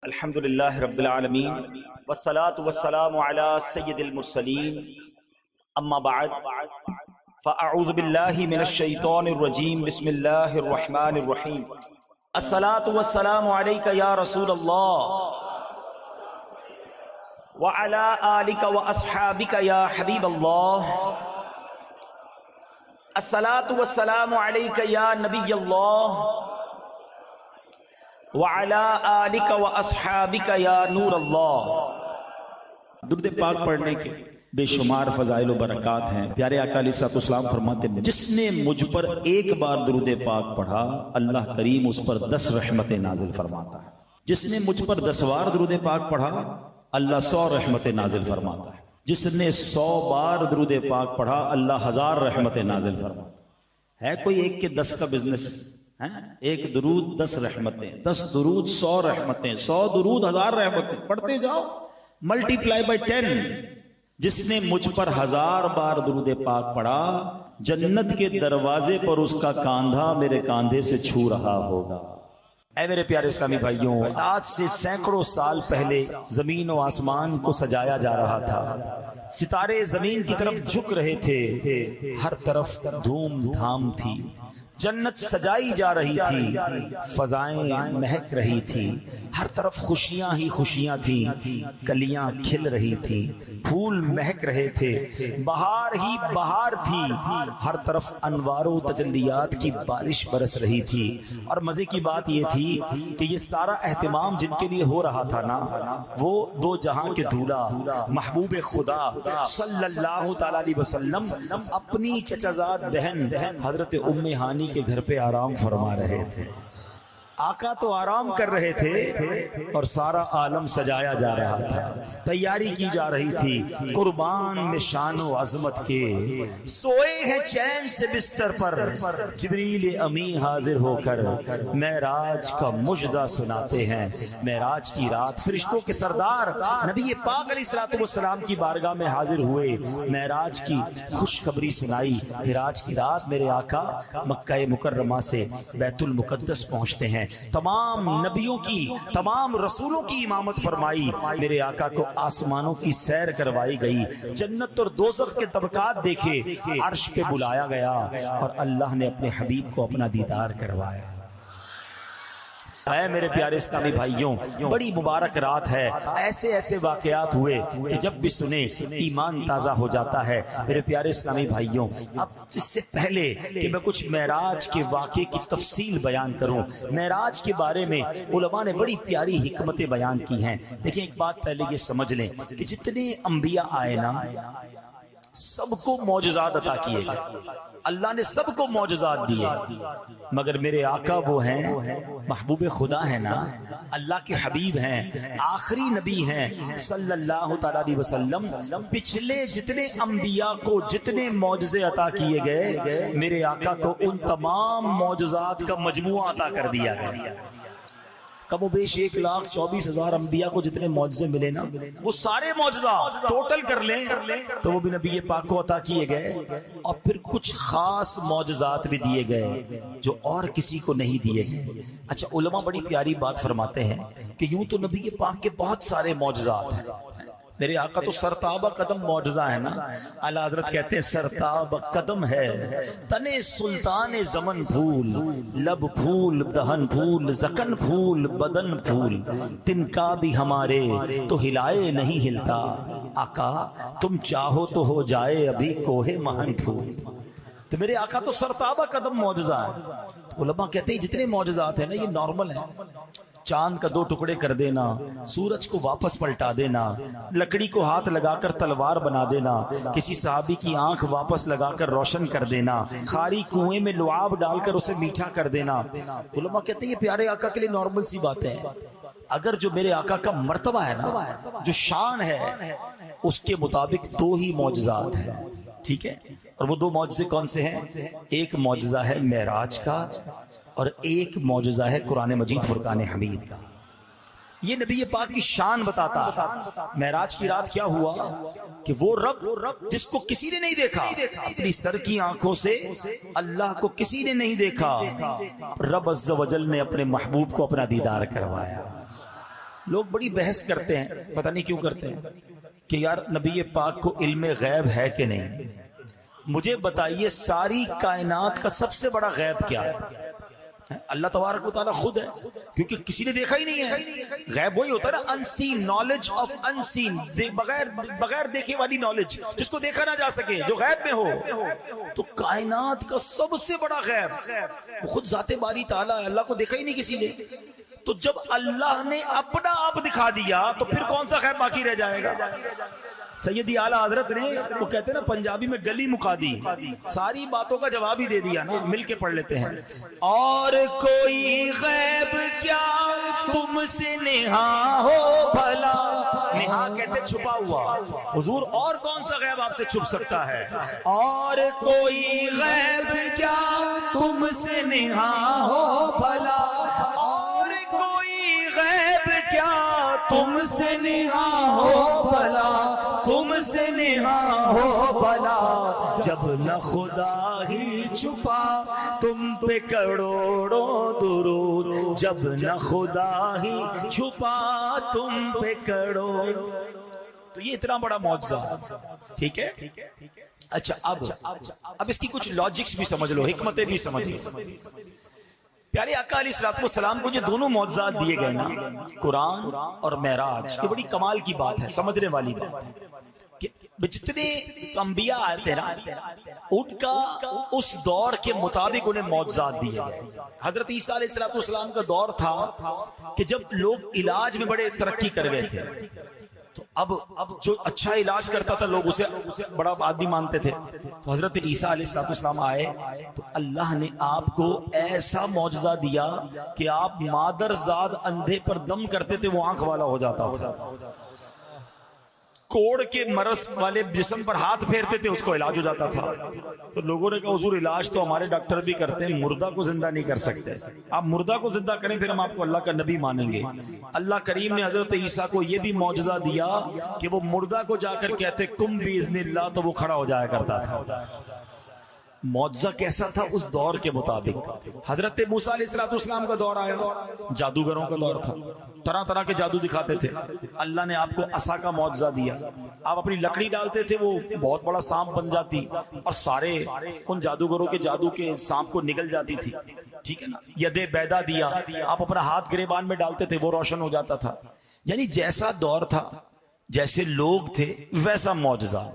الحمد للہ رب العالمین والصلاة والسلام علی سید المرسلین اما بعد فاعوذ باللہ من الشیطان الرجیم بسم اللہ الرحمن الرحیم الصلاة والسلام علیک یا رسول اللہ وعلی آلک واصحابک یا حبیب اللہ الصلاة والسلام علیک یا نبی اللہ وَعَلَىٰ آلِكَ وَأَصْحَابِكَ يَا نور اللہ۔ درود پاک پڑھنے کے بے شمار فضائل و برکات ہیں۔ پیارے آقا علیہ الصلوۃ والسلام فرماتے ہیں جس نے مجھ پر ایک بار درود پاک پڑھا اللہ کریم اس پر 10 رحمتیں نازل فرماتا ہے۔ جس نے مجھ پر 10 بار درود پاک پڑھا اللہ 100 رحمتیں نازل فرماتا ہے۔ جس نے 100 بار درود پاک پڑھا اللہ 1000 رحمتیں نازل فرماتا ہے۔ کوئی ایک کے 10 کا بزنس؟ ایک درود 10 رحمتیں، 10 درود 100 رحمتیں، 100 درود 1000 رحمتیں، پڑھتے جاؤ، ملٹیپلائی بائی 10۔ جس نے مجھ پر 1000 بار درود پاک پڑھا جنت کے دروازے پر اس کا کاندھا میرے کاندھے سے چھو رہا ہوگا۔ اے میرے پیارے اسلامی بھائیوں، آج سے سینکڑوں سال پہلے زمین و آسمان کو سجایا جا رہا تھا، ستارے زمین کی طرف جھک رہے تھے، ہر طرف دھوم دھام تھی، جنت سجائی جا رہی تھی، فضائیں مہک رہی تھی، ہر طرف خوشیاں ہی خوشیاں تھیں، کلیاں کھل رہی تھی، پھول مہک رہے تھے، بہار ہی بہار تھی، ہر طرف انوار و تجلیات کی بارش برس رہی تھی۔ اور مزے کی بات یہ تھی کہ یہ سارا اہتمام جن کے لیے ہو رہا تھا نا، وہ دو جہاں کے دولہا محبوب خدا صلی اللہ تعالی علیہ وسلم اپنی چچازاد بہن حضرت ام ہانی کے گھر پہ آرام فرما رہے تھے۔ آقا تو آرام کر رہے تھے اور سارا عالم سجایا جا رہا تھا، تیاری کی جا رہی تھی، قربان میں شان و عظمت کے سوئے ہیں چین سے بستر پر، جبریل امی حاضر ہو کر معراج کا مجدہ سناتے ہیں۔ معراج کی رات فرشتوں کے سردار نبی پاک علیہ الصلوۃ والسلام کی بارگاہ میں حاضر ہوئے، معراج کی خوشخبری سنائی۔ معراج کی رات میرے آقا مکہ مکرمہ سے بیت المقدس پہنچتے ہیں، تمام نبیوں کی تمام رسولوں کی امامت فرمائی، میرے آقا کو آسمانوں کی سیر کروائی گئی، جنت اور دوزخ کے طبقات دیکھے، عرش پہ بلایا گیا اور اللہ نے اپنے حبیب کو اپنا دیدار کروایا۔ اے میرے پیارے اسلامی بھائیوں، بڑی مبارک رات ہے، ایسے ایسے واقعات ہوئے کہ جب بھی سنے ایمان تازہ ہو جاتا ہے۔ میرے پیارے اسلامی بھائیوں، اب اس سے پہلے کہ میں کچھ معراج کے واقعے کی تفصیل بیان کروں، معراج کے بارے میں علماء نے بڑی پیاری حکمتیں بیان کی ہیں۔ لیکن ایک بات پہلے یہ سمجھ لیں کہ جتنے انبیاء آئے نا سب کو معجزات عطا کیے گئے، اللہ نے سب کو معجزات دیے، مگر میرے آقا وہ ہیں، محبوب خدا ہیں نا، اللہ کے حبیب ہیں، آخری نبی ہیں صلی اللہ تعالی علیہ وسلم۔ پچھلے جتنے انبیاء کو جتنے معجزے عطا کیے گئے میرے آقا کو ان تمام معجزات کا مجموعہ عطا کر دیا گیا۔ کم و بیش 1,24,000 انبیاء کو جتنے معجزے ملے نا، وہ سارے معجزات ٹوٹل کر لیں تو وہ بھی نبی پاک کو عطا کیے گئے، اور پھر کچھ خاص معجزات بھی دیے گئے جو اور کسی کو نہیں دیے گئے۔ اچھا، علماء بڑی پیاری بات فرماتے ہیں کہ یوں تو نبی پاک کے بہت سارے معجزات ہیں، میرے آقا تو سرتاب قدم معجزہ ہے نا۔ اعلیٰ حضرت کہتے ہیں سرتاب قدم ہے تنے سلطان زمن پھول، لب پھول دہن پھول زکن پھول بدن پھول، تن کا بھی ہمارے تو ہلائے نہیں ہلتا، آقا تم چاہو تو ہو جائے ابھی کوہ مہن پھول۔ تو میرے آقا تو سرتاب قدم معجزہ ہے۔ علماء کہتے ہیں جتنے معجزات ہیں نا یہ نارمل ہیں، چاند کا 2 ٹکڑے کر دینا، سورج کو واپس پلٹا دینا، لکڑی کو ہاتھ لگا کر تلوار بنا دینا، کسی صحابی کی آنکھ واپس لگا کر روشن کر دینا، خالی کنویں میں لعاب ڈال کر اسے میٹھا کر دینا۔ علماء کہتے ہیں یہ پیارے آقا کے لیے نارمل سی بات ہے، اگر جو میرے آقا کا مرتبہ ہے نا، جو شان ہے، اس کے مطابق 2 ہی معجزات ہیں، ٹھیک ہے؟ اور وہ 2 معجزے کون سے ہیں؟ ایک معجزہ ہے معراج کا اور ایک معجزہ ہے قرآن مجید فرقان حمید کا۔ یہ نبی پاک کی شان بتاتا ہے۔ معراج کی رات کیا ہوا کہ وہ رب جس کو کسی نے نہیں دیکھا، اپنی سر کی آنکھوں سے اللہ کو کسی نے نہیں دیکھا، رب عز و جل نے اپنے محبوب کو اپنا دیدار کروایا۔ لوگ بڑی بحث کرتے ہیں، پتہ نہیں کیوں کرتے ہیں، کہ یار نبی پاک کو علم غیب ہے کہ نہیں؟ مجھے بتائیے ساری کائنات کا سب سے بڑا غیب کیا ہے؟ اللہ تبارک و تعالیٰ خود ہے، کیونکہ کسی نے دیکھا ہی نہیں ہے۔ غیب وہی ہوتا ہے نا، انسین، نالج آف انسین، بغیر دیکھے والی نالج، جس کو دیکھا نہ جا سکے، جو غیب میں ہو۔ تو کائنات کا سب سے بڑا غیب خود ذات باری تعالیٰ ہے، اللہ کو دیکھا ہی نہیں کسی نے۔ تو جب اللہ نے اپنا آپ دکھا دیا تو پھر کون سا غیب باقی رہ جائے گا؟ سیدی اعلیٰ حضرت نے، وہ کہتے ہیں نا پنجابی میں گلی مکا دی، ساری باتوں کا جواب ہی دے دیا نا، مل کے پڑھ لیتے ہیں۔ اور کوئی غیب کیا تم سے نہا ہو بھلا، نہا کہتے چھپا ہوا، حضور اور کون سا غیب آپ سے چھپ سکتا ہے؟ اور کوئی غیب کیا تم سے نہا ہو بھلا، اور کوئی غیب کیا تم سے نہا ہو بھلا، تم سے نہا ہو بھلا، جب نہ خدا ہی چھپا تم پہ کروڑوں درود، جب نہ خدا ہی چھپا تم پہ کروڑ۔ تو یہ اتنا بڑا معجزہ، ٹھیک ہے؟ اچھا اب اس کی کچھ لاجکس بھی سمجھ لو، حکمتیں بھی سمجھ لو۔ پیارے آقا علیہ الصلوۃ والسلام کو جو دونوں معجزات دیے گئے نا، قرآن اور معراج، یہ بڑی کمال کی بات ہے، سمجھنے والی بات ہے کہ جتنے انبیاء آئے تھے نا، ان کا اس دور کے مطابق انہیں معجزات دیے گئے۔ حضرت عیسیٰ علیہ الصلوۃ والسلام کا دور تھا کہ جب لوگ علاج میں بڑے ترقی کر گئے تھے، تو اب جو اچھا علاج کرتا تھا لوگ اسے بڑا آدمی مانتے تھے۔ تو حضرت عیسیٰ علیہ السلام آئے تو اللہ نے آپ کو ایسا معجزہ دیا کہ آپ مادر زاد اندھے پر دم کرتے تھے وہ آنکھ والا ہو جاتا تھا، کوڑ کے مرض والے جسم پر ہاتھ پھیرتے تھے اس کو علاج ہو جاتا تھا۔ تو لوگوں نے کہا حضور علاج تو ہمارے ڈاکٹر بھی کرتے ہیں، مردہ کو زندہ نہیں کر سکتے، آپ مردہ کو زندہ کریں پھر ہم آپ کو اللہ کا نبی مانیں گے۔ اللہ کریم نے حضرت عیسیٰ کو یہ بھی معجزہ دیا کہ وہ مردہ کو جا کر کہتے کم باذن اللہ تو وہ کھڑا ہو جایا کرتا تھا۔ معجزہ کیسا تھا اس دور کے مطابق۔ حضرت موسیٰ علیہ السلام کا دور آیا، جادوگروں کا دور تھا، طرح طرح کے جادو دکھاتے تھے۔ اللہ نے آپ کو عصا کا معجزہ دیا، آپ اپنی لکڑی ڈالتے تھے وہ بہت بڑا سانپ بن جاتی اور سارے ان جادوگروں کے جادو کے سانپ کو نگل جاتی تھی، ٹھیک ہے نا۔ ید بیدا دیا، آپ اپنا ہاتھ گریبان میں ڈالتے تھے وہ روشن ہو جاتا تھا۔ یعنی جیسا دور تھا، جیسے لوگ تھے ویسا معجزہ۔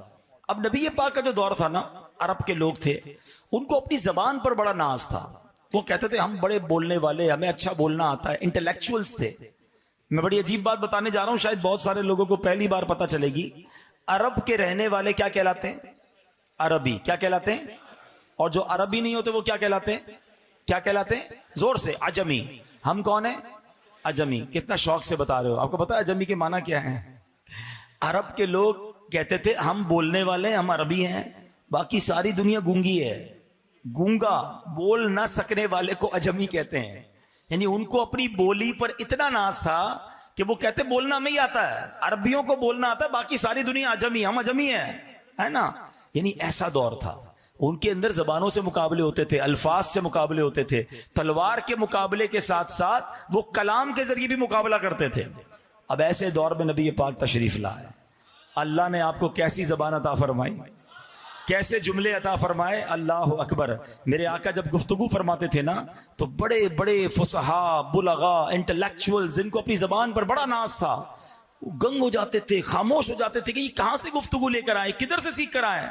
اب نبی پاک کا جو دور تھا نا، عرب کے لوگ تھے، ان کو اپنی زبان پر بڑا ناز تھا، وہ کہتے تھے ہم بڑے بولنے والے، ہمیں اچھا بولنا آتا ہے، انٹلیکچوئلز تھے۔ میں بڑی عجیب بات بتانے جا رہا ہوں، شاید بہت سارے لوگوں کو پہلی بار پتہ چلے گی۔ عرب کے رہنے والے کیا کہلاتے ہیں؟ عربی۔ کیا کہلاتے ہیں؟ اور جو عربی نہیں ہوتے وہ کیا کہلاتے ہیں؟ کیا کہلاتے ہیں؟ زور سے، عجمی۔ ہم کون ہیں؟ عجمی۔ کتنا شوق سے بتا رہے ہو، آپ کو پتا ہے عجمی کے معنی کیا ہے؟ عرب کے لوگ کہتے تھے ہم بولنے والے، ہم عربی ہیں، باقی ساری دنیا گونگی ہے۔ گونگا، بول نہ سکنے والے کو عجمی کہتے ہیں۔ یعنی ان کو اپنی بولی پر اتنا ناز تھا کہ وہ کہتے بولنا ہمیں ہی آتا ہے، عربیوں کو بولنا آتا ہے، باقی ساری دنیا عجمی، ہم عجمی ہیں، ہے نا۔ یعنی ایسا دور تھا، ان کے اندر زبانوں سے مقابلے ہوتے تھے، الفاظ سے مقابلے ہوتے تھے، تلوار کے مقابلے کے ساتھ ساتھ وہ کلام کے ذریعے بھی مقابلہ کرتے تھے۔ اب ایسے دور میں نبی پاک تشریف لائے، اللہ نے آپ کو کیسی زبان عطا فرمائی، کیسے جملے عطا فرمائے، اللہ اکبر۔ میرے آقا جب گفتگو فرماتے تھے نا تو بڑے بڑے فصحا، بلغا، انٹلیکچوئل، جن کو اپنی زبان پر بڑا ناز تھا، وہ گنگ ہو جاتے تھے، خاموش ہو جاتے تھے کہ یہ کہاں سے گفتگو لے کر آئے، کدھر سے سیکھ کر آئے۔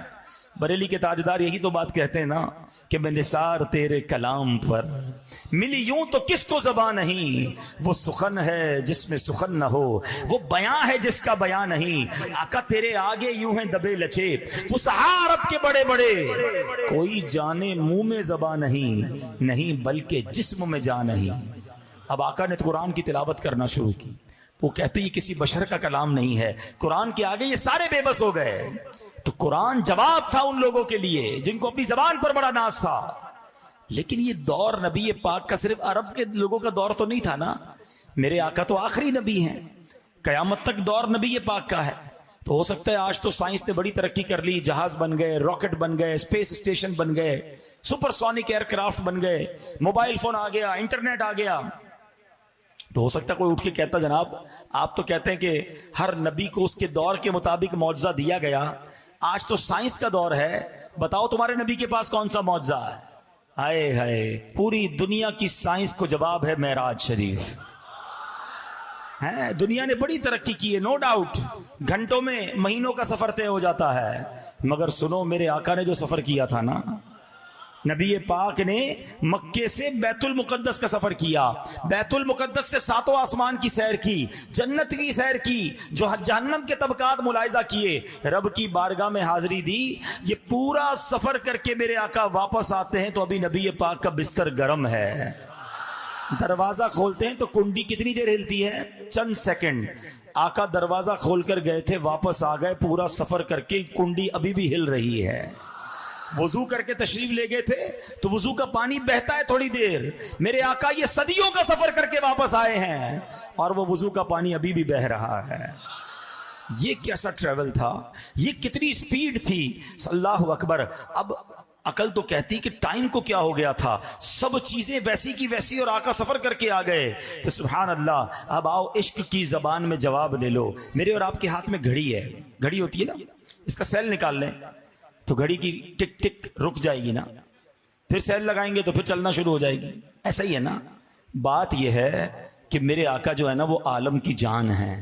بریلی کے تاجدار یہی تو بات کہتے ہیں نا کہ میں نثار تیرے کلام پر ملی یوں تو کس کو زبان نہیں، وہ سخن ہے جس میں سخن نہ ہو، وہ بیان ہے جس کا بیان نہیں، آقا تیرے آگے یوں ہیں دبے لچے، وہ عرب کے بڑے بڑے، کوئی جانے منہ میں زبان نہیں بلکہ جسم میں جان نہیں۔ اب آقا نے قرآن کی تلاوت کرنا شروع کی، وہ کہتے یہ کسی بشر کا کلام نہیں ہے، قرآن کے آگے یہ سارے بے بس ہو گئے۔ تو قرآن جواب تھا ان لوگوں کے لیے جن کو اپنی زبان پر بڑا ناز تھا۔ لیکن یہ دور نبی پاک کا صرف عرب کے لوگوں کا دور تو نہیں تھا نا، میرے آقا تو آخری نبی ہیں، قیامت تک دور نبی پاک کا ہے۔ تو ہو سکتا ہے آج تو سائنس نے بڑی ترقی کر لی، جہاز بن گئے، راکٹ بن گئے، اسپیس اسٹیشن بن گئے، سپر سونک ایئر کرافٹ بن گئے، موبائل فون آ گیا، انٹرنیٹ آ گیا، تو ہو سکتا ہے کوئی اٹھ کے کہتا جناب آپ تو کہتے ہیں کہ ہر نبی کو اس کے دور کے مطابق معجزہ دیا گیا، آج تو سائنس کا دور ہے، بتاؤ تمہارے نبی کے پاس کون سا معجزہ ہے؟ ہائے ہائے، پوری دنیا کی سائنس کو جواب ہے معراج شریف ہے۔ دنیا نے بڑی ترقی کی ہے، نو ڈاؤٹ، گھنٹوں میں مہینوں کا سفر طے ہو جاتا ہے، مگر سنو میرے آقا نے جو سفر کیا تھا نا، نبی پاک نے مکے سے بیت المقدس کا سفر کیا، بیت المقدس سے 7 آسمان کی سیر کی، جنت کی سیر کی، جو جہنم کے طبقات ملاحظہ کیے، رب کی بارگاہ میں حاضری دی۔ یہ پورا سفر کر کے میرے آقا واپس آتے ہیں تو ابھی نبی پاک کا بستر گرم ہے، دروازہ کھولتے ہیں تو کنڈی کتنی دیر ہلتی ہے؟ چند سیکنڈ۔ آقا دروازہ کھول کر گئے تھے، واپس آ گئے، پورا سفر کر کے کنڈی ابھی بھی ہل رہی ہے۔ وضو کر کے تشریف لے گئے تھے تو وضو کا پانی بہتا ہے تھوڑی دیر، میرے آقا یہ صدیوں کا سفر کر کے واپس آئے ہیں اور وہ وضو کا پانی ابھی بھی بہ رہا ہے۔ یہ کیسا ٹریول تھا، یہ کتنی سپیڈ تھی، اللہ اکبر۔ اب عقل تو کہتی کہ ٹائم کو کیا ہو گیا تھا، سب چیزیں ویسی کی ویسی اور آقا سفر کر کے آ گئے تو سبحان اللہ۔ اب آؤ عشق کی زبان میں جواب لے لو۔ میرے اور آپ کے ہاتھ میں گھڑی ہے، گھڑی ہوتی ہے نا، اس کا سیل نکال لیں تو گھڑی کی ٹک ٹک رک جائے گی نا، پھر سیل لگائیں گے تو پھر چلنا شروع ہو جائے گی، ایسا ہی ہے نا۔ بات یہ ہے کہ میرے آقا جو ہے نا وہ عالم کی جان ہے،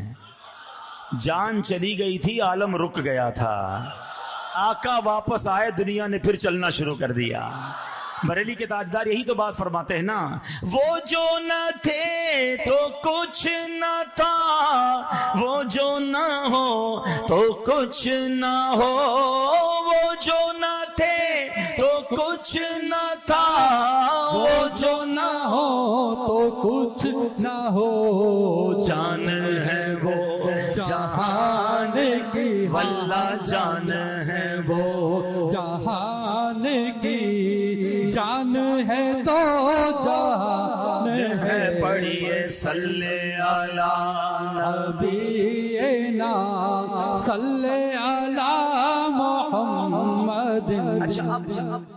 جان چلی گئی تھی، عالم رک گیا تھا، آقا واپس آئے، دنیا نے پھر چلنا شروع کر دیا۔ بریلی کے تاجدار یہی تو بات فرماتے ہیں نا، وہ جو نہ تھے تو کچھ نہ تھا، وہ جو نہ ہو تو کچھ نہ ہو، وہ جو نہ تھے تو کچھ نہ تھا، وہ جو نہ ہو تو کچھ نہ ہو، جان ہے وہ جہان کی، واللہ جان ہے وہ جہان کی، جان ہے تو جہان ہے، پڑھیے صلی علی نبینا صلی علی محمد۔ اچھا اب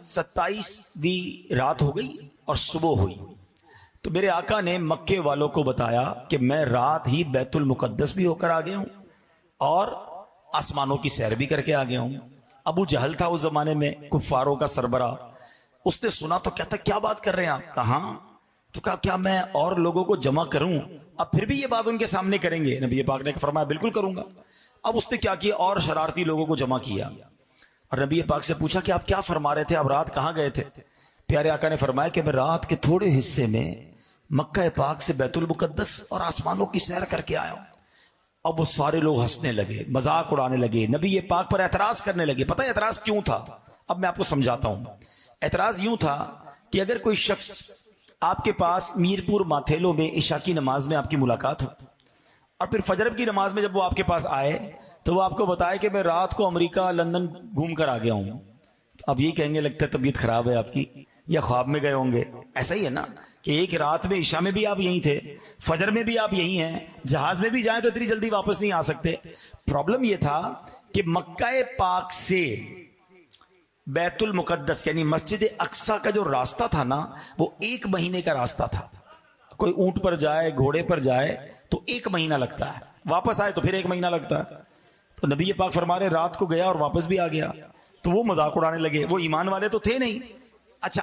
27ویں رات ہو گئی اور صبح ہوئی تو میرے آقا نے مکے والوں کو بتایا کہ میں رات ہی بیت المقدس بھی ہو کر آ گیا ہوں اور آسمانوں کی سیر بھی کر کے آ گیا ہوں۔ ابو جہل تھا اس زمانے میں کفاروں کا سربراہ، اس نے سنا تو کہتا کیا بات کر رہے ہیں آپ؟ کہاں؟ تو کہا کیا میں اور لوگوں کو جمع کروں؟ اب پھر بھی یہ بات ان کے سامنے کریں گے؟ نبی پاک نے فرمایا بالکل کروں گا۔ اب اس نے کیا کیا، اور شرارتی لوگوں کو جمع کیا اور نبی پاک سے پوچھا کہ آپ کیا فرما رہے تھے، آپ رات کہاں گئے تھے؟ پیارے آقا نے فرمایا کہ میں رات کے تھوڑے حصے میں مکہ پاک سے بیت المقدس اور آسمانوں کی سیر کر کے آیا ہوں۔ اب وہ سارے لوگ ہنسنے لگے، مذاق اڑانے لگے، نبی پاک پر اعتراض کرنے لگے۔ پتہ ہے اعتراض کیوں تھا؟ اب میں آپ کو سمجھاتا ہوں۔ اعتراض یوں تھا کہ اگر کوئی شخص آپ کے پاس میرپور ماتھیلو میں عشاء کی نماز میں آپ کی ملاقات ہو اور پھر فجر کی نماز میں جب وہ آپ کے پاس آئے تو وہ آپ کو بتائے کہ میں رات کو امریکہ لندن گھوم کر آ گیا ہوں، اب یہ کہیں گے لگتا ہے طبیعت خراب ہے آپ کی، یا خواب میں گئے ہوں گے۔ ایسا ہی ہے نا کہ ایک رات میں عشاء میں بھی آپ یہیں تھے، فجر میں بھی آپ یہیں ہیں، جہاز میں بھی جائیں تو اتنی جلدی واپس نہیں آ سکتے۔ پرابلم یہ تھا کہ مکہ پاک سے بیت المقدس یعنی مسجد اقصیٰ کا جو راستہ تھا نا وہ 1 مہینے کا راستہ تھا۔ کوئی اونٹ پر جائے، گھوڑے پر جائے تو 1 مہینہ لگتا ہے، واپس آئے تو پھر 1 مہینہ لگتا ہے۔ تو نبی پاک فرما رہے رات کو گیا اور واپس بھی آ گیا، تو وہ مذاق اڑانے لگے، وہ ایمان والے تو تھے نہیں۔ اچھا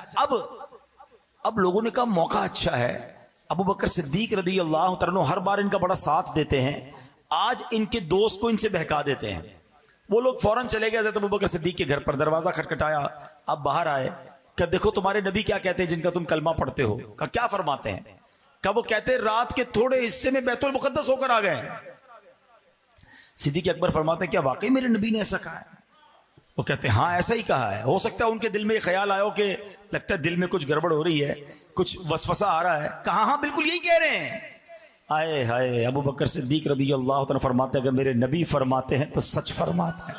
اب لوگوں نے کہا موقع اچھا ہے، ابو بکر صدیق رضی اللہ تعالیٰ عنہ ہر بار ان کا بڑا ساتھ دیتے ہیں، آج ان کے دوست کو ان سے بہکا دیتے ہیں۔ وہ لوگ فوراً چلے گئے حضرت ابو بکر صدیق کے گھر پر، دروازہ کھٹکھٹایا، اب باہر آئے کہ دیکھو تمہارے نبی کیا کہتے ہیں جن کا تم کلمہ پڑھتے ہو۔ کہ کیا فرماتے ہیں؟ کہ وہ کہتے ہیں رات کے تھوڑے حصے میں بیت المقدس ہو کر آ گئے۔ صدیق اکبر فرماتے ہیں کیا واقعی میرے نبی نے ایسا کہا ہے؟ وہ کہتے ہیں ہاں ایسا ہی کہا ہے۔ ہو سکتا ہے ان کے دل میں یہ خیال آیا ہو کہ لگتا ہے دل میں کچھ گڑبڑ ہو رہی ہے، کچھ وسوسہ آ رہا ہے۔ کہا ہاں بالکل یہی کہہ رہے ہیں۔ آئے ہائے، ابو بکر صدیق رضی اللہ تعالیٰ فرماتے ہیں کہ میرے نبی فرماتے ہیں تو سچ فرماتے ہیں۔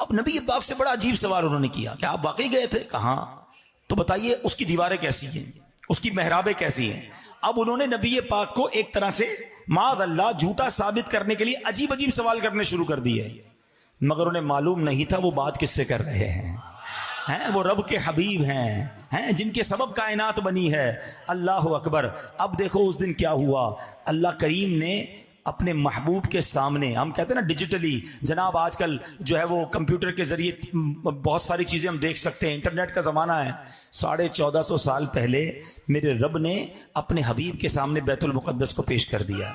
اب نبی پاک سے بڑا عجیب سوال انہوں نے کیا کہ آپ واقعی گئے تھے؟ کہاں؟ تو بتائیے اس کی دیواریں کیسی ہیں، اس کی محرابیں کیسی ہیں؟ اب انہوں نے نبی پاک کو ایک طرح سے معاذ اللہ جھوٹا ثابت کرنے کے لیے عجیب عجیب سوال کرنے شروع کر دیے، مگر انہیں معلوم نہیں تھا وہ بات کس سے کر رہے ہیں۔ وہ رب کے حبیب ہیں جن کے سبب کائنات بنی ہے۔ اللہ اکبر۔ اب دیکھو اس دن کیا ہوا، اللہ کریم نے اپنے محبوب کے سامنے، ہم کہتے ہیں نا ڈیجیٹلی، جناب آج کل جو ہے وہ کمپیوٹر کے ذریعے بہت ساری چیزیں ہم دیکھ سکتے ہیں، انٹرنیٹ کا زمانہ ہے۔ 1450 سال پہلے میرے رب نے اپنے حبیب کے سامنے بیت المقدس کو پیش کر دیا۔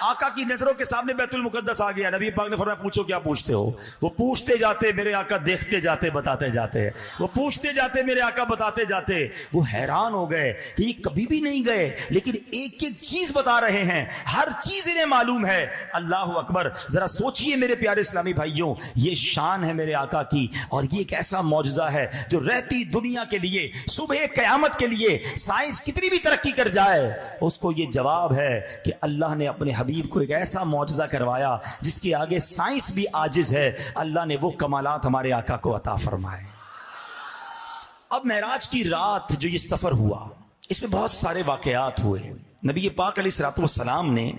آقا کی نظروں کے سامنے بیت المقدس آ گیا۔ نبی پاک نے فرمایا پوچھو کیا پوچھتے ہو؟ وہ پوچھتے جاتے، میرے آقا دیکھتے جاتے، بتاتے جاتے، وہ پوچھتے جاتے، میرے آقا بتاتے جاتے۔ وہ حیران ہو گئے کہ یہ کبھی بھی نہیں گئے لیکن ایک ایک چیز بتا رہے ہیں، ہر چیز انہیں معلوم ہے۔ اللہ اکبر۔ ذرا سوچئے میرے پیارے اسلامی بھائیوں، یہ شان ہے میرے آقا کی، اور یہ ایک ایسا معجزہ ہے جو رہتی دنیا کے لیے، صبح قیامت کے لیے سائنس کتنی بھی ترقی کر جائے، اس کو یہ جواب ہے کہ اللہ نے اپنے حبیب کو ایک ایسا معجزہ کروایا جس کے آگے سائنس بھی عاجز ہے۔ اللہ نے وہ کمالات ہمارے آقا کو عطا فرمائے۔ اب معراج کی رات جو یہ سفر ہوا، اس میں بہت سارے واقعات ہوئے۔ نبی پاک علیہ الصلوۃ والسلام نے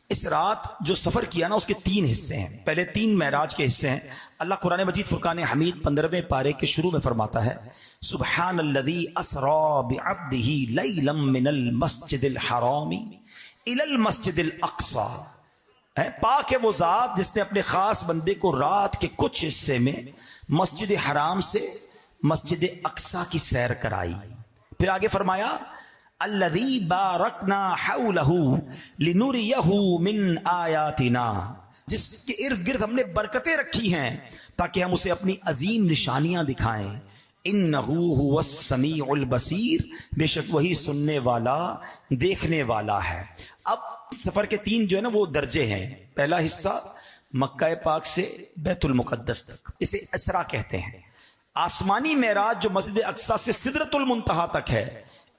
اس رات جو سفر کیا نا، اس کے 3 حصے ہیں۔ پہلے 3 معراج کے حصے ہیں۔ اللہ قرآن مجید فرقان حمید 15ویں پارے کے شروع میں فرماتا ہے، سبحان الذی اسری بعبدہ لیلا من المسجد الحرام الی المسجد الاقصی۔ پاک ہے وہ ذات جس نے اپنے خاص بندے کو رات کے کچھ حصے میں مسجد حرام سے مسجد اقصی کی سیر کرائی۔ پھر آگے فرمایا الذی بارکنا حولہ لنریہ من آیاتنا، جس کے ارد گرد ہم نے برکتیں رکھی ہیں تاکہ ہم اسے اپنی عظیم نشانیاں دکھائیں۔ انہ هو السمیع البصیر، بے شک وہی سننے والا دیکھنے والا ہے۔ اب سفر کے 3 جو ہے نا وہ درجے ہیں۔ پہلا حصہ مکہ پاک سے بیت المقدس تک، اسے اسرا کہتے ہیں۔ آسمانی معراج جو مسجد اقصی سے سدرۃ المنتہا تک ہے،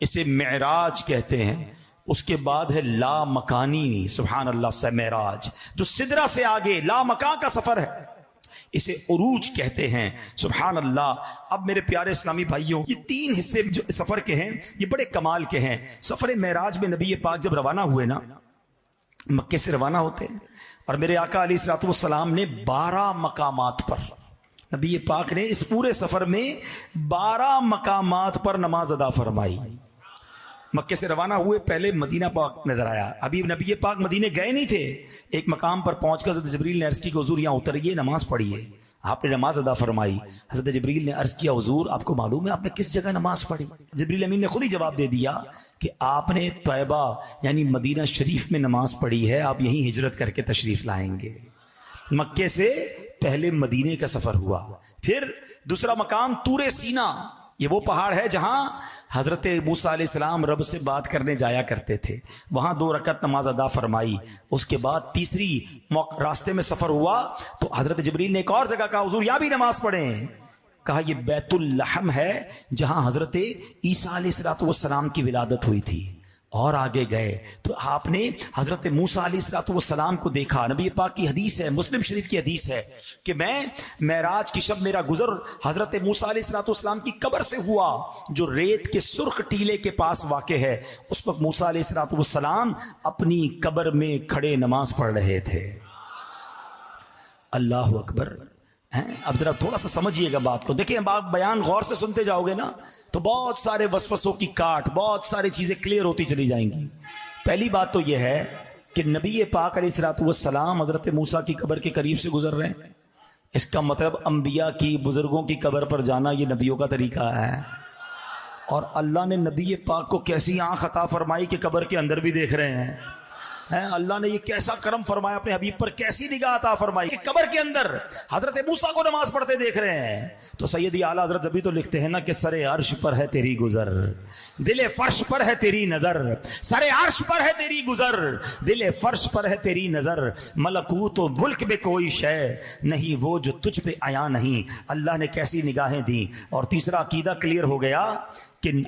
اسے معراج کہتے ہیں۔ اس کے بعد ہے لا مکانی، سبحان اللہ، سے معراج جو سدرہ سے آگے لا مکان کا سفر ہے، اسے عروج کہتے ہیں۔ سبحان اللہ۔ اب میرے پیارے اسلامی بھائیوں، یہ 3 حصے جو سفر کے ہیں یہ بڑے کمال کے ہیں۔ سفر معراج میں نبی پاک جب روانہ ہوئے نا، مکے سے روانہ ہوتے ہیں، اور میرے آقا علیہ الصلوۃ والسلام نے 12 مقامات پر، نبی پاک نے اس پورے سفر میں 12 مقامات پر نماز ادا فرمائی۔ مکے سے روانہ ہوئے، پہلے مدینہ پاک نظر آیا۔ ابھی نبی پاک مدینے گئے نہیں تھے۔ ایک مقام پر پہنچ کر حضرت جبریل نے عرض کی کہ حضور یہاں اتریے، نماز پڑھیے۔ آپ نے نماز ادا فرمائی۔ حضرت جبریل نے عرض کیا حضور آپ کو معلوم ہے آپ نے کس جگہ نماز پڑھی؟ جبریل امین نے خود ہی جواب دے دیا کہ آپ نے طیبہ یعنی مدینہ شریف میں نماز پڑھی ہے، آپ یہیں ہجرت کر کے تشریف لائیں گے۔ مکے سے پہلے مدینے کا سفر ہوا۔ پھر دوسرا مقام طور سینا، یہ وہ پہاڑ ہے جہاں حضرت موسیٰ علیہ السلام رب سے بات کرنے جایا کرتے تھے، وہاں 2 رکعت نماز ادا فرمائی۔ اس کے بعد تیسری راستے میں سفر ہوا تو حضرت جبریل نے ایک اور جگہ کہا حضور یہاں بھی نماز پڑھیں۔ کہا یہ بیت اللحم ہے جہاں حضرت عیسیٰ علیہ السلام کی ولادت ہوئی تھی۔ اور آگے گئے تو آپ نے حضرت موسیٰ علیہ السلام کو دیکھا۔ نبی پاک کی حدیث ہے، مسلم شریف کی حدیث ہے کہ میں معراج کی شب میرا گزر حضرت موسیٰ علیہ السلام کی قبر سے ہوا جو ریت کے سرخ ٹیلے کے پاس واقع ہے۔ اس وقت موسیٰ علیہ السلام اپنی قبر میں کھڑے نماز پڑھ رہے تھے۔ اللہ اکبر۔ اب ذرا تھوڑا سا سمجھیے گا بات کو، دیکھیں آپ بیان غور سے سنتے جاؤ گے نا تو بہت سارے وسوسوں کی کاٹ، بہت ساری چیزیں کلیئر ہوتی چلی جائیں گی۔ پہلی بات تو یہ ہے کہ نبی پاک علیہ السلام حضرت موسیٰ کی قبر کے قریب سے گزر رہے ہیں، اس کا مطلب انبیاء کی، بزرگوں کی قبر پر جانا یہ نبیوں کا طریقہ ہے۔ اور اللہ نے نبی پاک کو کیسی آنکھ عطا فرمائی کہ قبر کے اندر بھی دیکھ رہے ہیں۔ اللہ نے یہ کیسا کرم فرمایا اپنے حبیب پر، کیسی نگاہ عطا فرمائی کہ قبر کے اندر حضرت موسیٰ کو نماز پڑھتے دیکھ رہے ہیں۔ تو سیدی اعلیٰ حضرت ابھی تو لکھتے ہیں نا کہ سر عرش پر ہے تیری گزر، دل فرش پر ہے تیری نظر، سر عرش پر ہے تیری گزر، دل فرش پر ہے تیری نظر، ملکوت و ملک میں کوئی شے نہیں وہ جو تجھ پہ عیاں نہیں۔ اللہ نے کیسی نگاہیں دی۔ اور تیسرا عقیدہ کلیئر ہو گیا کہ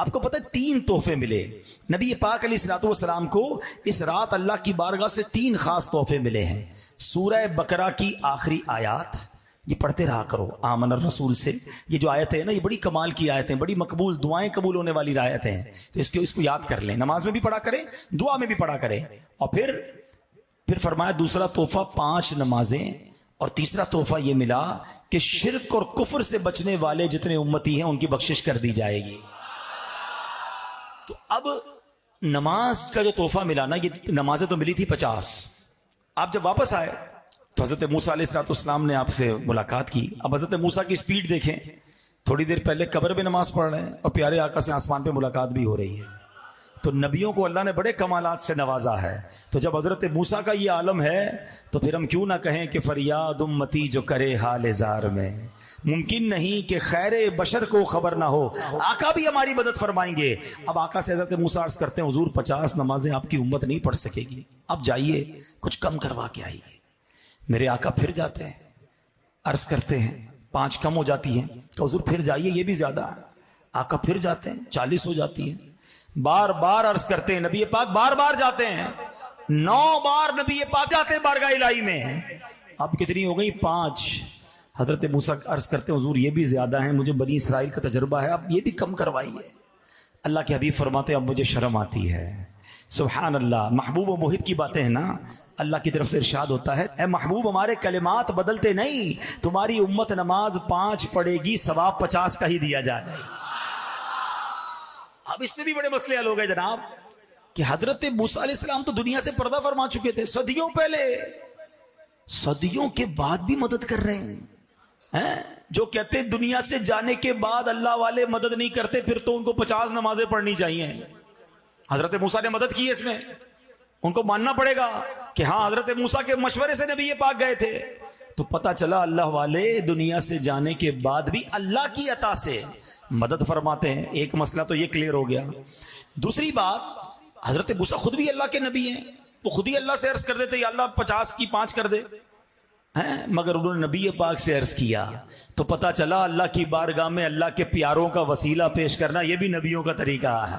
آپ کو پتہ ہے 3 تحفے ملے نبی پاک علیہ الصلوۃ والسلام کو اس رات، اللہ کی بارگاہ سے 3 خاص تحفے ملے ہیں۔ سورہ بقرہ کی آخری آیات یہ پڑھتے رہا کرو آمن الرسول سے، یہ جو آیتیں ہیں نا یہ بڑی کمال کی آیتیں، بڑی مقبول دعائیں قبول ہونے والی آیتیں ہیں، تو اس کو یاد کر لیں، نماز میں بھی پڑھا کریں، دعا میں بھی پڑھا کریں۔ اور پھر فرمایا دوسرا تحفہ 5 نمازیں، اور تیسرا تحفہ یہ ملا کہ شرک اور کفر سے بچنے والے جتنے امتی ہیں ان کی بخشش کر دی جائے گی۔ تو اب نماز کا جو تحفہ ملا نا، یہ نمازیں تو ملی تھی 50۔ آپ جب واپس آئے تو حضرت موسیٰ علیہ السلام نے آپ سے ملاقات کی۔ اب حضرت موسیٰ کی سپیڈ دیکھیں، تھوڑی دیر پہلے قبر میں نماز پڑھ رہے ہیں اور پیارے آقا سے آسمان پہ ملاقات بھی ہو رہی ہے۔ تو نبیوں کو اللہ نے بڑے کمالات سے نوازا ہے، تو جب حضرت موسیٰ کا یہ عالم ہے تو پھر ہم کیوں نہ کہیں کہ فریاد امتی جو کرے حال زار میں، ممکن نہیں کہ خیر بشر کو خبر نہ ہو، آقا بھی ہماری مدد فرمائیں گے۔ اب آقا سے حضرت موسیٰ عرض کرتے ہیں حضور 50 نمازیں آپ کی امت نہیں پڑھ سکے گی، اب جائیے کچھ کم کروا کے آئیے۔ میرے آقا پھر جاتے ہیں، عرض کرتے ہیں 5 کم ہو جاتی ہیں، تو حضور پھر جائیے یہ بھی زیادہ ہے۔ آقا پھر جاتے ہیں 40 ہو جاتی ہے، بار بار عرض کرتے ہیں، نبی پاک بار بار جاتے ہیں، 9 بار نبی پاک جاتے ہیں بارگاہ الہی میں، اب کتنی ہو گئی 5۔ حضرت موسیٰ عرض کرتے ہیں حضور یہ بھی زیادہ ہیں، مجھے بنی اسرائیل کا تجربہ ہے، اب یہ بھی کم کروائیے۔ اللہ کے حبیب فرماتے ہیں اب مجھے شرم آتی ہے۔ سبحان اللہ، محبوب و محب کی باتیں ہیں نا، اللہ کی طرف سے ارشاد ہوتا ہے اے محبوب ہمارے کلمات بدلتے نہیں، تمہاری امت نماز 5 پڑھے گی، ثواب 50 کا ہی دیا جائے۔ اب اس میں بھی بڑے مسئلے حل ہو گئے جناب کہ حضرت موسیٰ علیہ السلام تو دنیا سے پردہ فرما چکے تھے صدیوں پہلے، صدیوں کے بعد بھی مدد کر رہے ہیں۔ جو کہتے ہیں دنیا سے جانے کے بعد اللہ والے مدد نہیں کرتے، پھر تو ان کو 50 نمازیں پڑھنی چاہیے۔ حضرت موسیٰ نے مدد کی ہے، اس میں ان کو ماننا پڑے گا کہ ہاں حضرت موسیٰ کے مشورے سے نبی پاک گئے تھے۔ تو پتہ چلا اللہ والے دنیا سے جانے کے بعد بھی اللہ کی عطا سے مدد فرماتے ہیں۔ ایک مسئلہ تو یہ کلیئر ہو گیا۔ دوسری بات، حضرت موسیٰ خود بھی اللہ کے نبی ہیں، وہ خود ہی اللہ سے عرض کر دیتے یا اللہ 50 کی 5 کر دے، مگر انہوں نے نبی پاک سے عرض کیا تو پتہ چلا اللہ کی بارگاہ میں اللہ کے پیاروں کا وسیلہ پیش کرنا یہ بھی نبیوں کا طریقہ ہے۔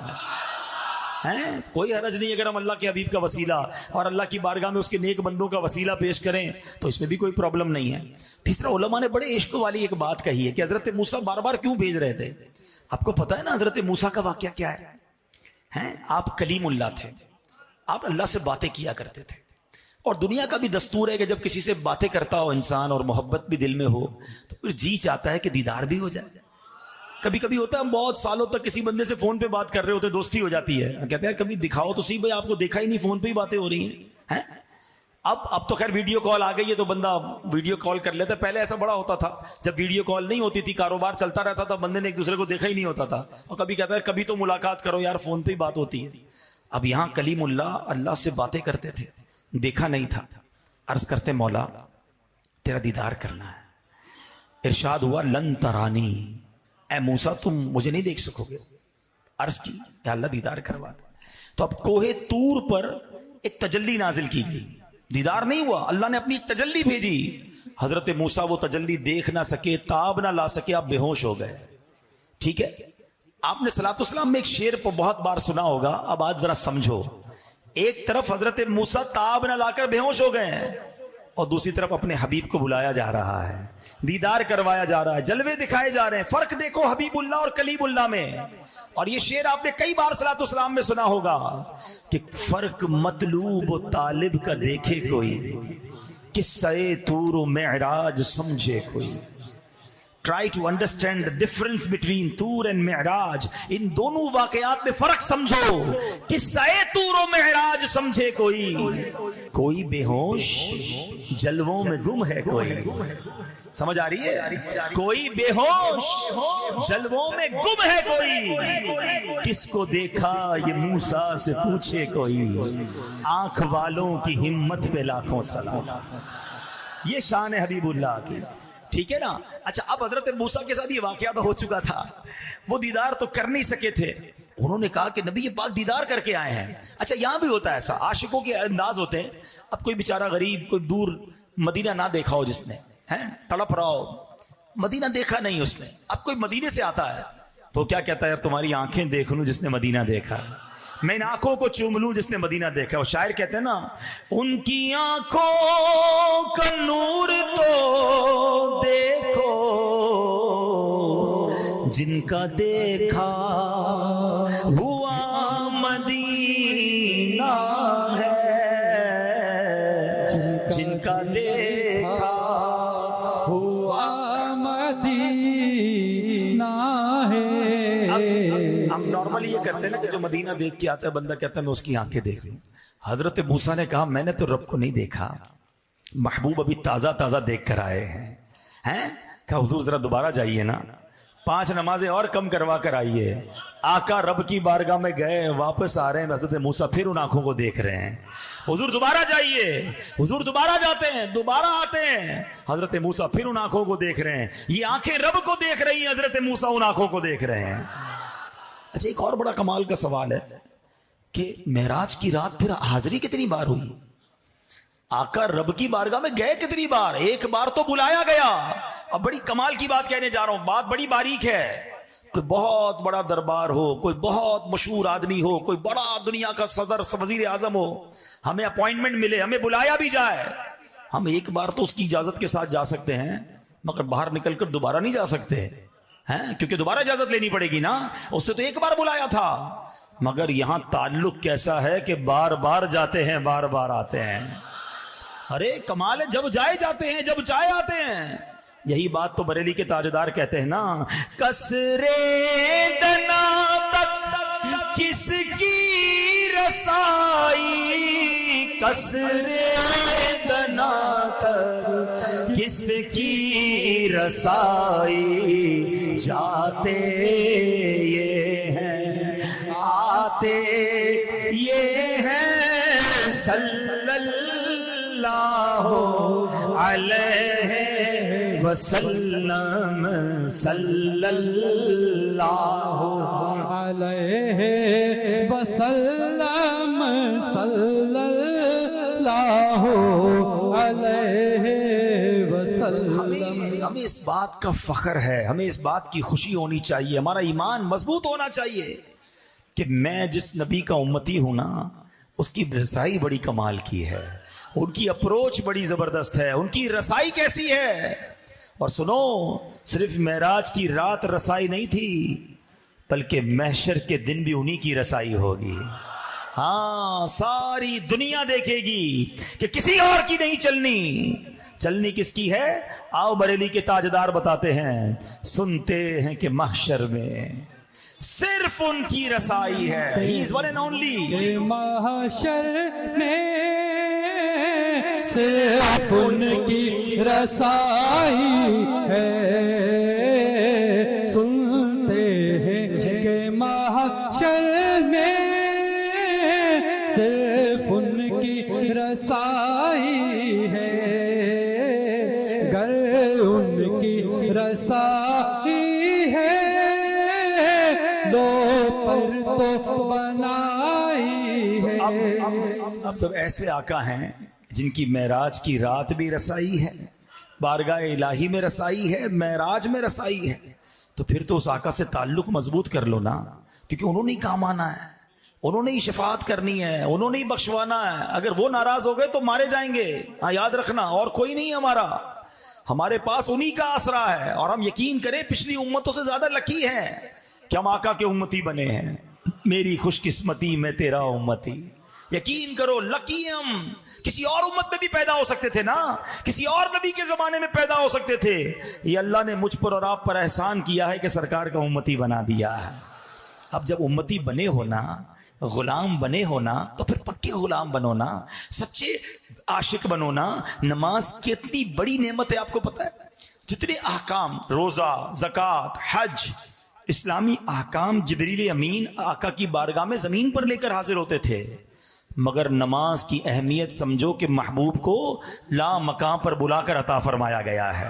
کوئی حرج نہیں اگر ہم اللہ کے حبیب کا وسیلہ اور اللہ کی بارگاہ میں اس کے نیک بندوں کا وسیلہ پیش کریں تو اس میں بھی کوئی پرابلم نہیں ہے۔ تیسرا، علماء نے بڑے عشق والی ایک بات کہی ہے کہ حضرت موسیٰ بار بار کیوں بھیج رہے تھے۔ آپ کو پتا ہے نا حضرت موسیٰ کا واقعہ کیا ہے؟ آپ کلیم اللہ تھے، آپ اللہ سے باتیں کیا کرتے تھے، اور دنیا کا بھی دستور ہے کہ جب کسی سے باتیں کرتا ہو انسان اور محبت بھی دل میں ہو تو پھر جی چاہتا ہے کہ دیدار بھی ہو جائے۔ کبھی کبھی ہوتا ہے ہم بہت سالوں تک کسی بندے سے فون پہ بات کر رہے ہوتے، دوستی ہو جاتی ہے، کہتے ہیں کبھی دکھاؤ تو صحیح بھائی آپ کو دیکھا ہی نہیں، فون پہ ہی باتیں ہو رہی ہیں۔ اب تو خیر ویڈیو کال آ گئی ہے تو بندہ ویڈیو کال کر لیتا ہے، پہلے ایسا بڑا ہوتا تھا جب ویڈیو کال نہیں ہوتی تھی، کاروبار چلتا رہتا تھا، بندے نے ایک دوسرے کو دیکھا ہی نہیں ہوتا تھا، اور کبھی کہتا ہے کبھی تو ملاقات کرو یار، فون پہ ہی بات ہوتی ہے۔ اب یہاں کلیم اللہ سے باتیں کرتے تھے، دیکھا نہیں تھا، عرض کرتے مولا تیرا دیدار کرنا ہے۔ ارشاد ہوا لن ترانی، اے موسیٰ تم مجھے نہیں دیکھ سکو گے۔ عرض کی یا اللہ دیدار کروا دے۔ تو اب کوہ طور پر ایک تجلی نازل کی گئی، دیدار نہیں ہوا، اللہ نے اپنی تجلی بھیجی، حضرت موسیٰ وہ تجلی دیکھ نہ سکے، تاب نہ لا سکے، آپ بے ہوش ہو گئے۔ ٹھیک ہے، آپ نے صلاۃ والسلام میں ایک شعر کو بہت بار سنا ہوگا، اب آج ذرا سمجھو۔ ایک طرف حضرت موسیٰ تاب نہ لا کر بے ہوش ہو گئے ہیں، اور دوسری طرف اپنے حبیب کو بلایا جا رہا ہے، دیدار کروایا جا رہا ہے، جلوے دکھائے جا رہے ہیں۔ فرق دیکھو حبیب اللہ اور کلیم اللہ میں، اور یہ شعر آپ نے کئی بار صلاۃ والسلام میں سنا ہوگا کہ فرق مطلوب و طالب کا دیکھے کوئی، قصہ طور و معراج سمجھے کوئی۔ Try to understand the difference between طور and معراج، ان دونوں واقعات میں فرق سمجھو۔ قصہ طور و معراج سمجھے کوئی بے ہوش جلووں میں گم ہے کوئی، سمجھ آ رہی ہے؟ کوئی بے ہوش جلووں میں گم ہے کوئی، کس کو دیکھا یہ موسیٰ سے پوچھے کوئی، آنکھ والوں کی ہمت پہ لاکھوں سلام۔ یہ شان ہے حبیب اللہ کی، ٹھیک ہے نا؟ اچھا، اب حضرت موسیٰ کے ساتھ یہ واقعہ تو ہو چکا تھا، وہ دیدار تو کر نہیں سکے تھے، انہوں نے کہا کہ نبی پاک دیدار کر کے آئے ہیں۔ اچھا، یہاں بھی ہوتا ہے ایسا، عاشقوں کے انداز ہوتے ہیں۔ اب کوئی بیچارہ غریب، کوئی دور مدینہ نہ دیکھا ہو جس نے، تڑپ رہا ہو، مدینہ دیکھا نہیں اس نے، اب کوئی مدینے سے آتا ہے تو کیا کہتا ہے یار تمہاری آنکھیں دیکھ لوں جس نے مدینہ دیکھا, میں ان آنکھوں کو چوم لوں جس نے مدینہ دیکھا. وہ شاعر کہتے ہیں نا, ان کی آنکھوں کا نور تو دیکھو جن کا دیکھا ہوا مدینہ ہے, جن کا دیکھا ہوا مدینہ ہے. ہم نارملی یہ کرتے ہیں نا کہ جو مدینہ دیکھ کے آتا ہے بندہ کہتا ہے میں اس کی آنکھیں دیکھ لوں. حضرت موسیٰ نے کہا میں نے تو رب کو نہیں دیکھا, محبوب ابھی تازہ تازہ دیکھ کر آئے ہیں. کہا حضور ذرا دوبارہ جائیے نا, 5 نمازیں اور کم کروا کر آئیے. آقا رب کی بارگاہ میں گئے, واپس آ رہے ہیں, حضرت موسیٰ پھر ان آنکھوں کو دیکھ رہے ہیں. حضور دوبارہ جائیے, حضور دوبارہ جاتے ہیں, دوبارہ آتے ہیں, حضرت موسیٰ پھر ان آنکھوں کو دیکھ رہے ہیں. یہ آنکھیں رب کو دیکھ رہی ہیں, حضرت موسیٰ ان آنکھوں کو دیکھ رہے ہیں. اچھا ایک اور بڑا کمال کا سوال ہے کہ معراج کی رات پھر حاضری کتنی بار ہوئی؟ آقا رب کی بارگاہ میں گئے کتنی بار؟ ایک بار تو بلایا گیا. اب بڑی کمال کی بات کہنے جا رہا ہوں, بات بڑی باریک ہے. کوئی بہت بڑا دربار ہو, کوئی بہت مشہور آدمی ہو, کوئی بڑا دنیا کا صدر وزیر اعظم ہو, ہمیں اپوائنٹمنٹ ملے, ہمیں بلایا بھی جائے, ہم ایک بار تو اس کی اجازت کے ساتھ جا سکتے ہیں, مگر باہر نکل کر دوبارہ نہیں جا سکتے ہیں, کیونکہ دوبارہ اجازت لینی پڑے گی نا. اس نے تو ایک بار بلایا تھا. مگر یہاں تعلق کیسا ہے کہ بار بار جاتے ہیں, بار بار آتے ہیں. ارے کمال ہے, جب جائے جاتے ہیں, جب چاہے آتے ہیں. یہی بات تو بریلی کے تاجدار کہتے ہیں نا, کسرے دنا تک کس کی رسائی, کسرے دنا تک کس کی رسائی, جاتے یہ ہیں آتے یہ ہیں, صلی اللہ علیہ وسلم, صلی اللہ علیہ وسلم, صلی اللہ علیہ وسلم. ہمیں اس بات کا فخر ہے, ہمیں اس بات کی خوشی ہونی چاہیے, ہمارا ایمان مضبوط ہونا چاہیے کہ میں جس نبی کا امتی ہوں نا, اس کی رسائی بڑی کمال کی ہے, ان کی اپروچ بڑی زبردست ہے, ان کی رسائی کیسی ہے. اور سنو, صرف معراج کی رات رسائی نہیں تھی, بلکہ محشر کے دن بھی انہی کی رسائی ہوگی. ہاں, ساری دنیا دیکھے گی کہ کسی اور کی نہیں چلنی. چلنی کس کی ہے؟ آؤ بریلی کے تاجدار بتاتے ہیں, سنتے ہیں کہ محشر میں صرف ان کی رسائی ہے. He is one and only. محشر میں صرف ان کی رسائی ہے, سنتے ہیں کہ محشر میں صرف ان کی رسائی ہے, گر ان کی رسائی ہے لو پر تو بنائی ہے. اب سب ایسے آقا ہیں جن کی معراج کی رات بھی رسائی ہے, بارگاہ الہی میں رسائی ہے, معراج میں رسائی ہے. تو پھر تو اس آقا سے تعلق مضبوط کر لو نا, کیونکہ انہوں نے ہی کام آنا ہے, انہوں نے ہی شفاعت کرنی ہے, انہوں نے ہی بخشوانا ہے. اگر وہ ناراض ہو گئے تو مارے جائیں گے. ہاں یاد رکھنا, اور کوئی نہیں ہمارا, ہمارے پاس انہی کا آسرا ہے. اور ہم یقین کریں پچھلی امتوں سے زیادہ لکی ہیں کہ ہم آقا کے امتی بنے ہیں. میری خوش قسمتی میں تیرا امتی, یقین کرو لکی ہم. کسی اور امت میں بھی پیدا ہو سکتے تھے نا, کسی اور نبی کے زمانے میں پیدا ہو سکتے تھے. یہ اللہ نے مجھ پر اور آپ پر احسان کیا ہے کہ سرکار کا امتی بنا دیا ہے. اب جب امتی بنے ہونا, غلام بنے ہونا, تو پھر پکے غلام بنو نا, سچے عاشق بنو نا. نماز کتنی بڑی نعمت ہے آپ کو پتہ ہے؟ جتنے احکام, روزہ, زکوٰۃ, حج, اسلامی احکام جبریل امین آقا کی بارگاہ میں زمین پر لے کر حاضر ہوتے تھے. مگر نماز کی اہمیت سمجھو کہ محبوب کو لا مقام پر بلا کر عطا فرمایا گیا ہے.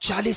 40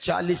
40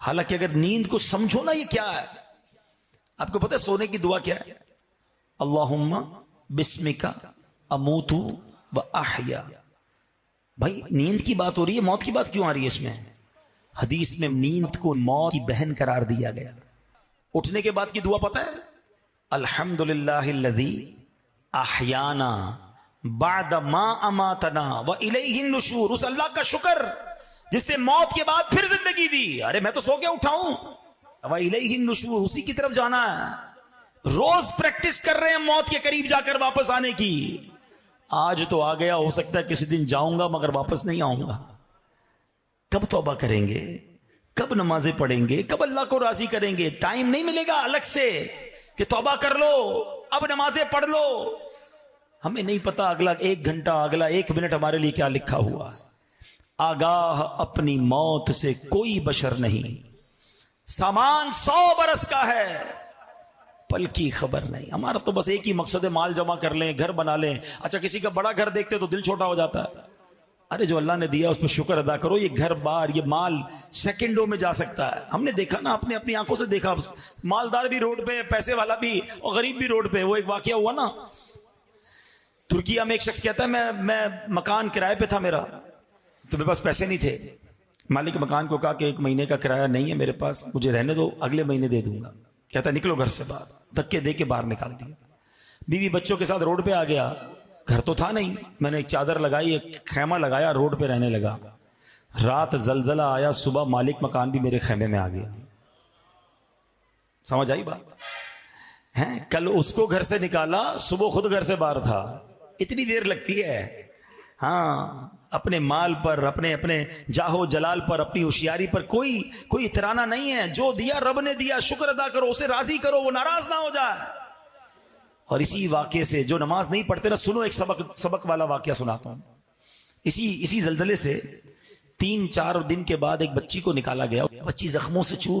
حالانکہ اگر نیند کو سمجھو نا یہ کیا ہے. آپ کو پتہ ہے سونے کی دعا کیا ہے؟ اللہم بسمک اموت و احیا. بھائی نیند کی بات ہو رہی ہے، موت کی بات کیوں آ رہی ہے اس میں؟ حدیث میں نیند کو موت کی بہن قرار دیا گیا. اٹھنے کے بعد کی دعا پتہ ہے؟ الحمدللہ الذی احیانا بعد ما اماتنا والیہ النشور. اس اللہ کا شکر جس نے موت کے بعد پھر زندگی دی. ارے میں تو سو کے اٹھا ہوں. والیہ النشور، اسی کی طرف جانا ہے. روز پریکٹس کر رہے ہیں موت کے قریب جا کر واپس آنے کی. آج تو آ گیا، ہو سکتا ہے کسی دن جاؤں گا مگر واپس نہیں آؤں گا. کب توبہ کریں گے؟ کب نمازیں پڑھیں گے؟ کب اللہ کو راضی کریں گے؟ ٹائم نہیں ملے گا الگ سے کہ توبہ کر لو اب نمازیں پڑھ لو. ہمیں نہیں پتا اگلا 1 گھنٹہ اگلا 1 منٹ ہمارے لیے کیا لکھا ہوا. آگاہ اپنی موت سے کوئی بشر نہیں. سامان 100 برس کا ہے، پل کی خبر نہیں. ہمارا تو بس ایک ہی مقصد ہے، مال جمع کر لیں، گھر بنا لیں. اچھا کسی کا بڑا گھر دیکھتے تو دل چھوٹا ہو جاتا ہے. ارے جو اللہ نے دیا اس پہ شکر ادا کرو. یہ گھر بار یہ مال سیکنڈوں میں جا سکتا ہے. ہم نے دیکھا نا، اپنی آنکھوں سے دیکھا، مالدار بھی روڈ پہ، پیسے والا بھی اور غریب بھی روڈ پہ. وہ ایک واقعہ ہوا نا ترکیہ میں. ایک شخص کہتا ہے میں مکان کرائے پہ تھا میرا، تو میرے پاس پیسے نہیں تھے. مالک مکان کو کہا کہ 1 مہینے کا کرایہ نہیں ہے میرے پاس، مجھے رہنے دو، اگلے مہینے دے دوں گا. کہتا نکلو گھر سے باہر. دھکے دے کے باہر نکال دیا. بیوی بچوں کے ساتھ روڈ پہ آ گیا. گھر تو تھا نہیں. میں نے ایک چادر لگائی، ایک خیمہ لگایا، روڈ پہ رہنے لگا. رات زلزلہ آیا، صبح مالک مکان بھی میرے خیمے میں آ گیا. سمجھ آئی بات؟ ہیں کل اس کو گھر سے نکالا، صبح خود گھر سے باہر تھا. اتنی دیر لگتی ہے. ہاں اپنے مال پر، اپنے جاہو جلال پر، اپنی ہوشیاری پر کوئی اترانا نہیں ہے. جو دیا رب نے دیا، شکر ادا کرو، اسے راضی کرو، وہ ناراض نہ ہو جائے. اور اسی واقعے سے جو نماز نہیں پڑھتے نا، سنو ایک سبق والا واقعہ سناتا ہوں. اسی زلزلے سے 3-4 دن کے بعد ایک بچی کو نکالا گیا. بچی زخموں سے چور